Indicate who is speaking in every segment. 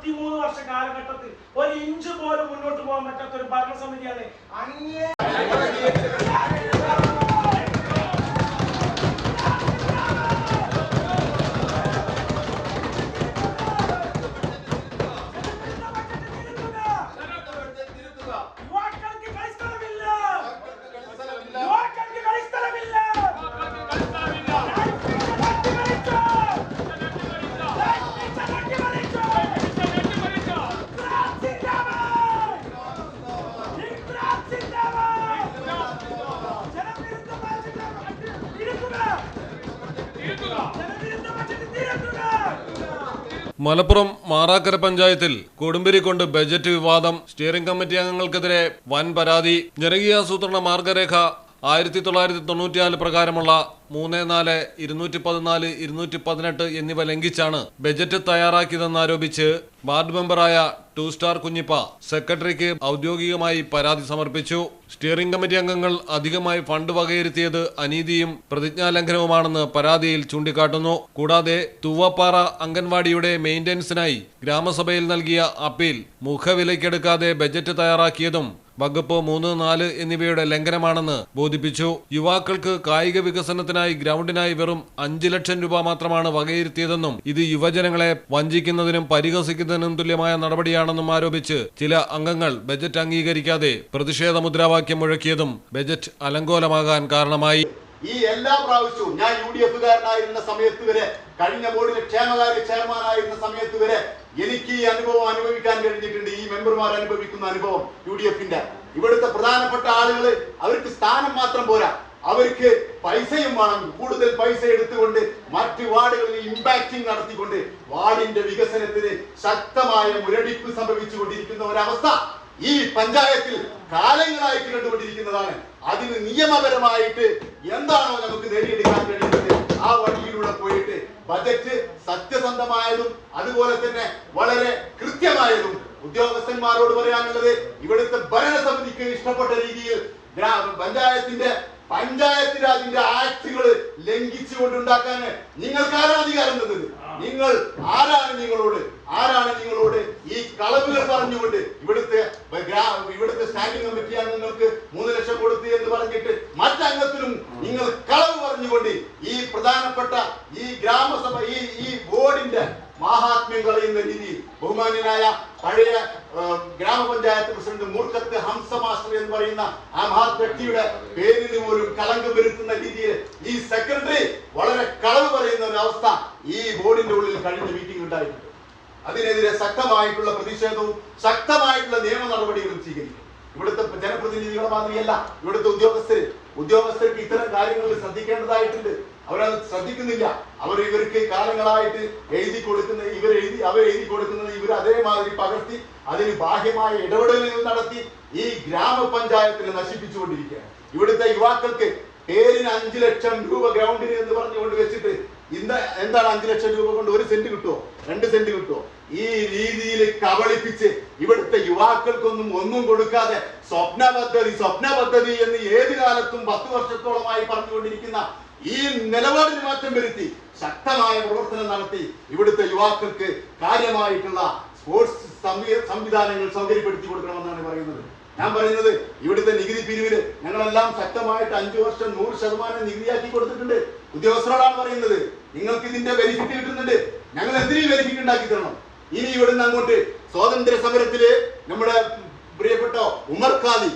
Speaker 1: 43 വർഷ കാലഘട്ടത്തിൽ ഒരു ഇഞ്ച് പോലും മുന്നോട്ട് പോകാൻ പറ്റാത്ത ഒരു ഭരണസമിതിയാണ് അങ്ങേ
Speaker 2: മലപ്പുറം മാറാക്കര പഞ്ചായത്തിൽ കൊടുമ്പിരി കൊണ്ട് ബജറ്റ് വിവാദം. സ്റ്റിയറിംഗ് കമ്മിറ്റി അംഗങ്ങൾക്കെതിരെ വൻ പരാതി. ജനകീയാസൂത്രണ മാർഗരേഖ 1994 പ്രകാരമുള്ള 3-4, 214, 218 എന്നിവ ലംഘിച്ചാണ് ബജറ്റ് തയ്യാറാക്കിയതെന്നാരോപിച്ച് വാർഡ് മെമ്പറായ 2 സ്റ്റാർ കുഞ്ഞിപ്പ സെക്രട്ടറിക്ക് ഔദ്യോഗികമായി പരാതി സമർപ്പിച്ചു. സ്റ്റിയറിംഗ് കമ്മിറ്റി അംഗങ്ങൾ അധികമായി ഫണ്ട് വകയിരുത്തിയത് അനീതിയും പ്രതിജ്ഞാലംഘനവുമാണെന്ന് പരാതിയിൽ ചൂണ്ടിക്കാട്ടുന്നു. കൂടാതെ തൂവപ്പാറ അംഗൻവാടിയുടെ മെയിന്റനൻസിനായി ഗ്രാമസഭയിൽ നൽകിയ അപ്പീൽ മുഖവിലയ്ക്കെടുക്കാതെ ബജറ്റ് തയ്യാറാക്കിയതും വകുപ്പ് 3-4 എന്നിവയുടെ ലംഘനമാണെന്ന് ബോധിപ്പിച്ചു. യുവാക്കൾക്ക് കായിക വികസനത്തിനായി ഗ്രൗണ്ടിനായി വെറും 5 ലക്ഷം രൂപ മാത്രമാണ് വകയിരുത്തിയതെന്നും ഇത് യുവജനങ്ങളെ വഞ്ചിക്കുന്നതിനും പരിഹസിക്കുന്നതിനും തുല്യമായ നടപടിയാണെന്നും ആരോപിച്ച് ചില അംഗങ്ങൾ ബജറ്റ് അംഗീകരിക്കാതെ പ്രതിഷേധ മുദ്രാവാക്യം മുഴക്കിയതും ബജറ്റ് അലങ്കോലമാകാൻ കാരണമായി.
Speaker 3: ഈ എല്ലാ പ്രാവശ്യവും ഞാൻ UDF-കാരനായിരുന്ന സമയത്ത് വരെ, കഴിഞ്ഞ ബോർഡിലെ ക്ഷേമകാര്യ ചെയർമാനായിരുന്ന സമയത്ത് വരെ എനിക്ക് ഈ അനുഭവം അനുഭവിക്കാൻ കഴിഞ്ഞിട്ടുണ്ട്. ഈ മെമ്പർമാർ അനുഭവിക്കുന്ന അനുഭവം UDF-ന്റെ. ഇവിടുത്തെ പ്രധാനപ്പെട്ട ആളുകൾ, അവർക്ക് സ്ഥാനം മാത്രം പോരാ, അവർക്ക് പൈസയും വേണം. കൂടുതൽ പൈസ എടുത്തുകൊണ്ട് മറ്റ് വാർഡുകളിൽ ഇമ്പാക്റ്റിംഗ് നടത്തിക്കൊണ്ട് വാർഡിന്റെ വികസനത്തിന് ശക്തമായ മുരടിപ്പ് സംഭവിച്ചുകൊണ്ടിരിക്കുന്ന ഒരവസ്ഥ ഈ പഞ്ചായത്തിൽ കാലങ്ങളായിട്ട് കണ്ടുകൊണ്ടിരിക്കുന്നതാണ്. അതിന് നിയമപരമായിട്ട് എന്താണോ നമുക്ക് നേടിയെടുക്കാൻ കഴിയുന്നത് ആ വഴിയിലൂടെ പോയിട്ട് ബജറ്റ് സത്യസന്ധമായതും അതുപോലെ തന്നെ വളരെ കൃത്യമായതും ഉദ്യോഗസ്ഥന്മാരോട് പറയാനുള്ളത്, ഇവിടുത്തെ ഭരണസമിതിക്ക് ഇഷ്ടപ്പെട്ട രീതിയിൽ പഞ്ചായത്ത് രാജിന്റെ ആക്ടുകൾ ലംഘിച്ചുകൊണ്ടുണ്ടാക്കാൻ നിങ്ങൾക്ക് ആരാണ് അധികാരം തന്നത്? നിങ്ങൾ ആരാണ് നിങ്ങളോട് ഈ കളവുകൾ പറഞ്ഞുകൊണ്ട് ഇവിടുത്തെ സ്റ്റാൻഡിംഗ് കമ്മിറ്റി അംഗങ്ങൾക്ക് 3 ലക്ഷം കൊടുത്തു എന്ന് പറഞ്ഞിട്ട് മറ്റംഗത്തിനും നിങ്ങൾ കളവ് പറഞ്ഞുകൊണ്ട് ഈ പ്രധാനപ്പെട്ട ഈ ഗ്രാമസഭ ഈ ബോർഡിന്റെ മാഹാത്മ്യം കളയുന്ന രീതിയിൽ ബഹുമാന്യനായ പഴയ ഗ്രാമപഞ്ചായത്ത് പ്രസിഡന്റ് മൂർഖത്ത് ഹംസ മാസ്റ്റർ എന്ന് പറയുന്ന ആ മഹത് വ്യക്തിയുടെ പേരിന് പോലും കളങ്കം വരുത്തുന്ന രീതിയിൽ ഈ സെക്രട്ടറി വളരെ കളവ് പറയുന്ന ഒരു അവസ്ഥ ഈ ബോർഡിന്റെ ഉള്ളിൽ കഴിഞ്ഞ മീറ്റിംഗ് ഉണ്ടായിട്ടുണ്ട്. അതിനെതിരെ ശക്തമായിട്ടുള്ള പ്രതിഷേധവും ശക്തമായിട്ടുള്ള നിയമ നടപടികളും സ്വീകരിക്കും. ഇവിടുത്തെ ജനപ്രതിനിധികളെ മാതിരിയല്ല ഇവിടുത്തെ ഉദ്യോഗസ്ഥർക്ക് ഇത്തരം കാര്യങ്ങളിൽ ശ്രദ്ധിക്കേണ്ടതായിട്ടുണ്ട്. അവരത് ശ്രദ്ധിക്കുന്നില്ല. ഇവർക്ക് കാലങ്ങളായിട്ട് എഴുതി കൊടുക്കുന്നത് ഇവർ അതേമാതിരി പകർത്തി അതിന് ബാഹ്യമായ ഇടപെടലുകൾ നടത്തി ഈ ഗ്രാമപഞ്ചായത്തിനെ നശിപ്പിച്ചുകൊണ്ടിരിക്കുകയാണ്. ഇവിടുത്തെ യുവാക്കൾക്ക് പേരിന് 5 ലക്ഷം രൂപ ഗ്രൗണ്ടിന് എന്ന് പറഞ്ഞുകൊണ്ട് വെച്ചിട്ട് എന്താണ് 5 ലക്ഷം രൂപ കൊണ്ട് 1 സെന്റ് കിട്ടുമോ, 2 സെന്റ് കിട്ടുമോ? ഈ രീതിയിൽ കബളിപ്പിച്ച് ഇവിടുത്തെ യുവാക്കൾക്കൊന്നും ഒന്നും കൊടുക്കാതെ സ്വപ്ന പദ്ധതി എന്ന് ഏത് കാലത്തും 10 വർഷത്തോളമായി പറഞ്ഞുകൊണ്ടിരിക്കുന്ന ഈ നിലപാടിന് മാറ്റം വരുത്തി ശക്തമായ പ്രവർത്തനം നടത്തി ഇവിടുത്തെ യുവാക്കൾക്ക് കാര്യമായിട്ടുള്ള സ്പോർട്സ് സംവിധാനങ്ങൾ സൗകര്യപ്പെടുത്തി കൊടുക്കണമെന്നാണ് പറയുന്നത്. ഞാൻ പറയുന്നത് ഇവിടുത്തെ നികുതി പിരിവില് ഞങ്ങളെല്ലാം ശക്തമായിട്ട് 5 വർഷം 100% നികുതിയാക്കി കൊടുത്തിട്ടുണ്ട്. ഉദ്യോഗസ്ഥരോടാണ് പറയുന്നത്, നിങ്ങൾക്ക് ഇതിന്റെ ബെനിഫിറ്റ് കിട്ടുന്നുണ്ട്, ഞങ്ങൾ എന്തിനും ബെനിഫിറ്റ് ഉണ്ടാക്കി തരണം. ഇനി ഇവിടുന്ന് അങ്ങോട്ട് സ്വാതന്ത്ര്യ സമരത്തില് നമ്മുടെ പ്രിയപ്പെട്ട ഉമർ ഖാദി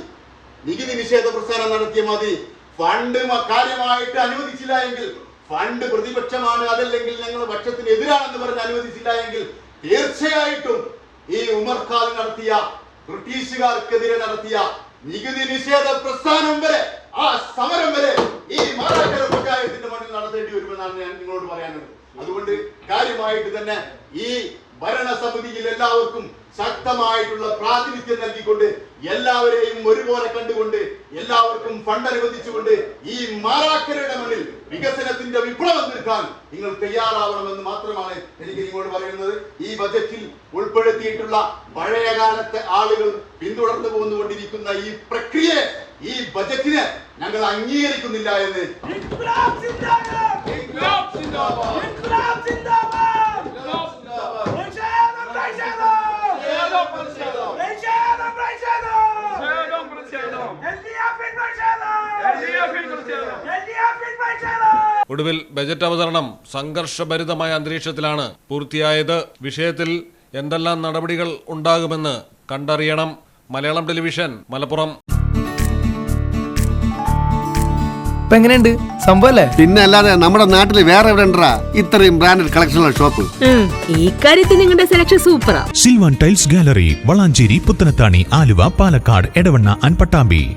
Speaker 3: നികുതി നിഷേധ പ്രസ്ഥാനം നടത്തിയ മാതിരി ഫണ്ട് കാര്യമായിട്ട് അനുവദിച്ചില്ല എങ്കിൽ, ഫണ്ട് പ്രതിപക്ഷമാണ് അതല്ലെങ്കിൽ ഞങ്ങൾ പക്ഷത്തിന് എതിരാണെന്ന് പറഞ്ഞ് അനുവദിച്ചില്ല എങ്കിൽ തീർച്ചയായിട്ടും ഈ ഉമർ ഖാദി നടത്തിയ ബ്രിട്ടീഷുകാർക്കെതിരെ നടത്തിയ നികുതി നിഷേധ പ്രസ്ഥാനം വരെ, ആ സമരം വരെ ഈ മാറാക്കര പഞ്ചായത്തിന്റെ മണ്ണിൽ നടത്തേണ്ടി വരുമെന്നാണ് ഞാൻ നിങ്ങളോട് പറയാനുള്ളത്. അതുകൊണ്ട് കാര്യമായിട്ട് തന്നെ ഈ ഭരണസമിതിയിൽ എല്ലാവർക്കും ശക്തമായിട്ടുള്ള പ്രാതിനിധ്യം നൽകിക്കൊണ്ട് എല്ലാവരെയും ഒരുപോലെ കണ്ടുകൊണ്ട് എല്ലാവർക്കും ഫണ്ട് അനുവദിച്ചുകൊണ്ട് ഈ മാറാക്കരയുടെ മണ്ണിൽ വികസനത്തിന്റെ വിപ്ലവം തീർക്കാൻ നിങ്ങൾ തയ്യാറാവണമെന്ന് മാത്രമാണ് എനിക്ക് നിങ്ങളോട് പറയുന്നത്. ഈ ബജറ്റിൽ ഉൾപ്പെടുത്തിയിട്ടുള്ള പഴയകാലത്തെ ആളുകൾ പിന്തുടർന്നു പോന്നുകൊണ്ടിരിക്കുന്ന ഈ പ്രക്രിയയെ, ഈ ബജറ്റിനെ ഞങ്ങൾ അംഗീകരിക്കുന്നില്ല എന്ന്
Speaker 2: ഒടുവിൽ ബജറ്റ് അവതരണം സംഘർഷഭരിതമായ അന്തരീക്ഷത്തിലാണ് പൂർത്തിയായത്. വിഷയത്തിൽ എന്തെല്ലാം നടപടികൾ ഉണ്ടാകുമെന്ന് കണ്ടറിയണം. മലയാളം ടെലിവിഷൻ, മലപ്പുറം.
Speaker 4: എങ്ങനെയുണ്ട് സംഭവല്ലേ?
Speaker 5: പിന്നെ അല്ലാതെ നമ്മുടെ നാട്ടിൽ വേറെ എവിടെ ഉണ്ടാ ഇത്രയും ബ്രാൻഡഡ് കളക്ഷനുള്ള ഷോപ്പ്?
Speaker 6: ഈ കാര്യത്തിൽ നിങ്ങളുടെ സെലക്ഷൻ സൂപ്പറാ.
Speaker 7: Silvan tiles gallery, Valanchery, Puthanathani, Aluva, Palakkad, Edavanna and Pattambi.